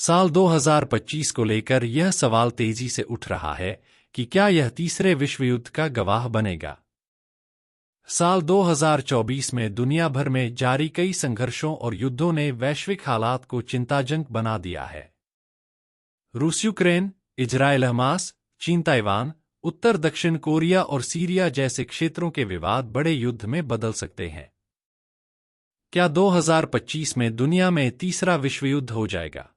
साल 2025 को लेकर यह सवाल तेजी से उठ रहा है कि क्या यह तीसरे विश्व युद्ध का गवाह बनेगा। साल 2024 में दुनिया भर में जारी कई संघर्षों और युद्धों ने वैश्विक हालात को चिंताजनक बना दिया है। रूस यूक्रेन, इजरायल हमास, चीन ताइवान, उत्तर दक्षिण कोरिया और सीरिया जैसे क्षेत्रों के विवाद बड़े युद्ध में बदल सकते हैं। क्या 2025 में दुनिया में तीसरा विश्व युद्ध हो जाएगा?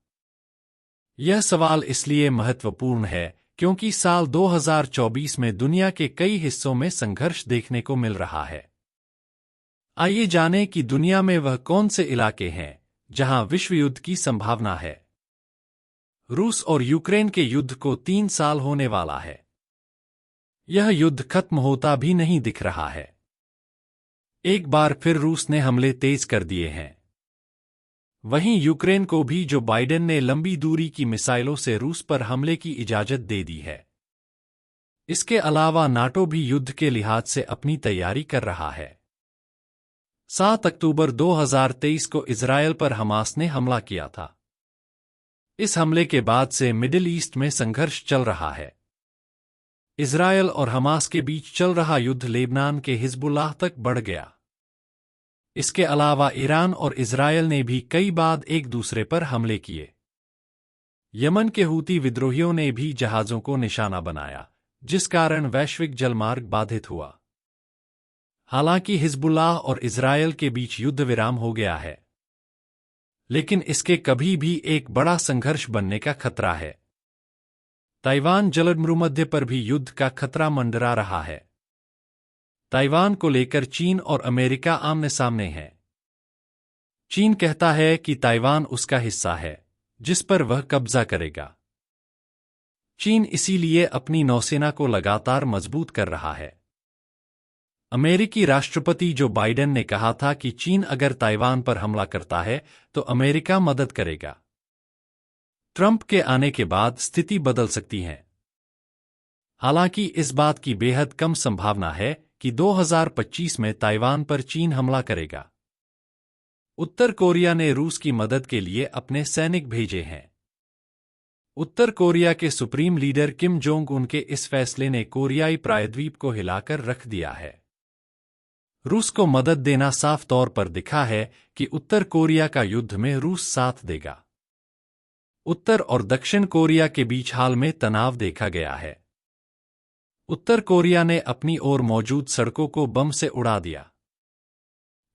यह सवाल इसलिए महत्वपूर्ण है क्योंकि साल 2024 में दुनिया के कई हिस्सों में संघर्ष देखने को मिल रहा है। आइए जानें कि दुनिया में वह कौन से इलाके हैं जहां विश्व युद्ध की संभावना है। रूस और यूक्रेन के युद्ध को 3 साल होने वाला है। यह युद्ध खत्म होता भी नहीं दिख रहा है। एक बार फिर रूस ने हमले तेज कर दिए हैं। वहीं यूक्रेन को भी जो बाइडेन ने लंबी दूरी की मिसाइलों से रूस पर हमले की इजाजत दे दी है। इसके अलावा नाटो भी युद्ध के लिहाज से अपनी तैयारी कर रहा है। 7 अक्टूबर 2023 को इजरायल पर हमास ने हमला किया था। इस हमले के बाद से मिडिल ईस्ट में संघर्ष चल रहा है। इजरायल और हमास के बीच चल रहा युद्ध लेबनान के हिजबुल्लाह तक बढ़ गया। इसके अलावा ईरान और इजरायल ने भी कई बार एक दूसरे पर हमले किए। यमन के हूती विद्रोहियों ने भी जहाजों को निशाना बनाया, जिस कारण वैश्विक जलमार्ग बाधित हुआ। हालांकि हिजबुल्लाह और इजरायल के बीच युद्ध विराम हो गया है, लेकिन इसके कभी भी एक बड़ा संघर्ष बनने का खतरा है। ताइवान जलमरूमध्य पर भी युद्ध का खतरा मंडरा रहा है। ताइवान को लेकर चीन और अमेरिका आमने सामने हैं। चीन कहता है कि ताइवान उसका हिस्सा है, जिस पर वह कब्जा करेगा। चीन इसीलिए अपनी नौसेना को लगातार मजबूत कर रहा है। अमेरिकी राष्ट्रपति जो बाइडेन ने कहा था कि चीन अगर ताइवान पर हमला करता है तो अमेरिका मदद करेगा। ट्रंप के आने के बाद स्थिति बदल सकती है। हालांकि इस बात की बेहद कम संभावना है कि 2025 में ताइवान पर चीन हमला करेगा। उत्तर कोरिया ने रूस की मदद के लिए अपने सैनिक भेजे हैं। उत्तर कोरिया के supreme leader Kim Jong Un के इस फैसले ने कोरियाई प्रायद्वीप को हिलाकर रख दिया है। रूस को मदद देना साफ तौर पर दिखा है कि उत्तर कोरिया का युद्ध में रूस साथ देगा। उत्तर और दक्षिण कोरिया के बीच हाल में तनाव देखा गया है। उत्तर कोरिया ने अपनी ओर मौजूद सड़कों को बम से उड़ा दिया।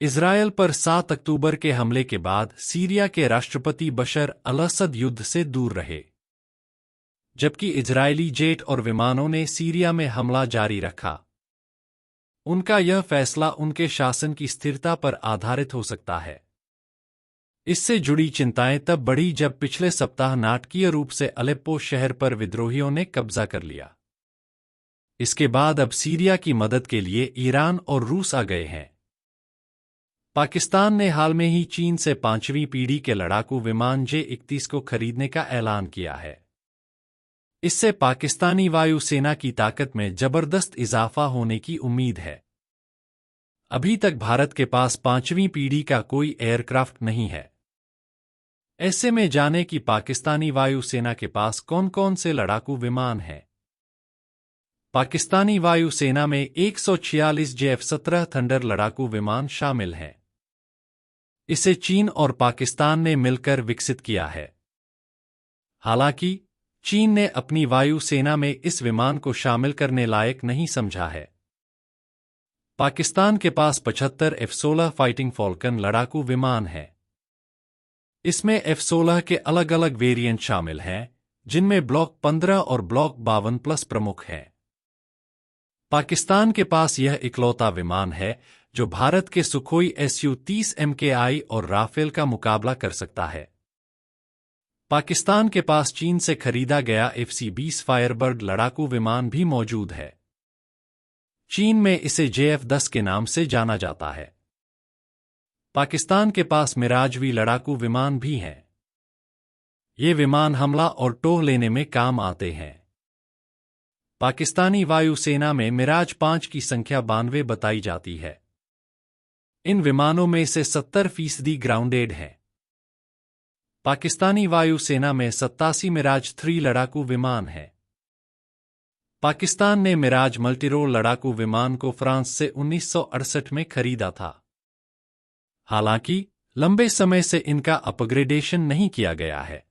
इजरायल पर 7 अक्टूबर के हमले के बाद सीरिया के राष्ट्रपति बशर अल-असद युद्ध से दूर रहे, जबकि इजरायली जेट और विमानों ने सीरिया में हमला जारी रखा। उनका यह फैसला उनके शासन की स्थिरता पर आधारित हो सकता है। इससे जुड़ी चिंताएं तब बढ़ी जब पिछले सप्ताह नाटकीय रूप से अलेप्पो शहर पर विद्रोहियों ने कब्जा कर लिया। इसके बाद अब सीरिया की मदद के लिए ईरान और रूस आ गए हैं। पाकिस्तान ने हाल में ही चीन से 5वीं पीढ़ी के लड़ाकू विमान J-31 को खरीदने का ऐलान किया है। इससे पाकिस्तानी वायुसेना की ताकत में जबरदस्त इजाफा होने की उम्मीद है। अभी तक भारत के पास 5वीं पीढ़ी का कोई एयरक्राफ्ट नहीं है। ऐसे में जाने कि पाकिस्तानी वायुसेना के पास कौन-कौन से लड़ाकू विमान हैं। पाकिस्तानी वायुसेना में 146 J-F-17 थंडर लड़ाकू विमान शामिल हैं। इसे चीन और पाकिस्तान ने मिलकर विकसित किया है। हालांकि चीन ने अपनी वायुसेना में इस विमान को शामिल करने लायक नहीं समझा है। पाकिस्तान के पास 75 F-16 फाइटिंग फॉल्कन लड़ाकू विमान हैं। इसमें F-16 के अलग-अलग वेरिएंट शामिल हैं, जिनमें ब्लॉक 15 और ब्लॉक 52+ प्रमुख हैं। पाकिस्तान के पास यह इकलौता विमान है जो भारत के सुखोई Su-30 MKI और राफेल का मुकाबला कर सकता है। पाकिस्तान के पास चीन से खरीदा गया FC-20 फायरबर्ड लड़ाकू विमान भी मौजूद है। चीन में इसे JF-10 के नाम से जाना जाता है। पाकिस्तान के पास मिराज-V लड़ाकू विमान भी हैं। ये विमान हमला और टोह लेने में काम आते हैं। पाकिस्तानी वायुसेना में मिराज-5 की संख्या 92 बताई जाती है। इन विमानों में से 70% ग्राउंडेड हैं। पाकिस्तानी वायुसेना में 87 मिराज 3 लड़ाकू विमान है। पाकिस्तान ने मिराज मल्टीरोल लड़ाकू विमान को फ्रांस से 1968 में खरीदा था। हालांकि लंबे समय से इनका अपग्रेडेशन नहीं किया गया है।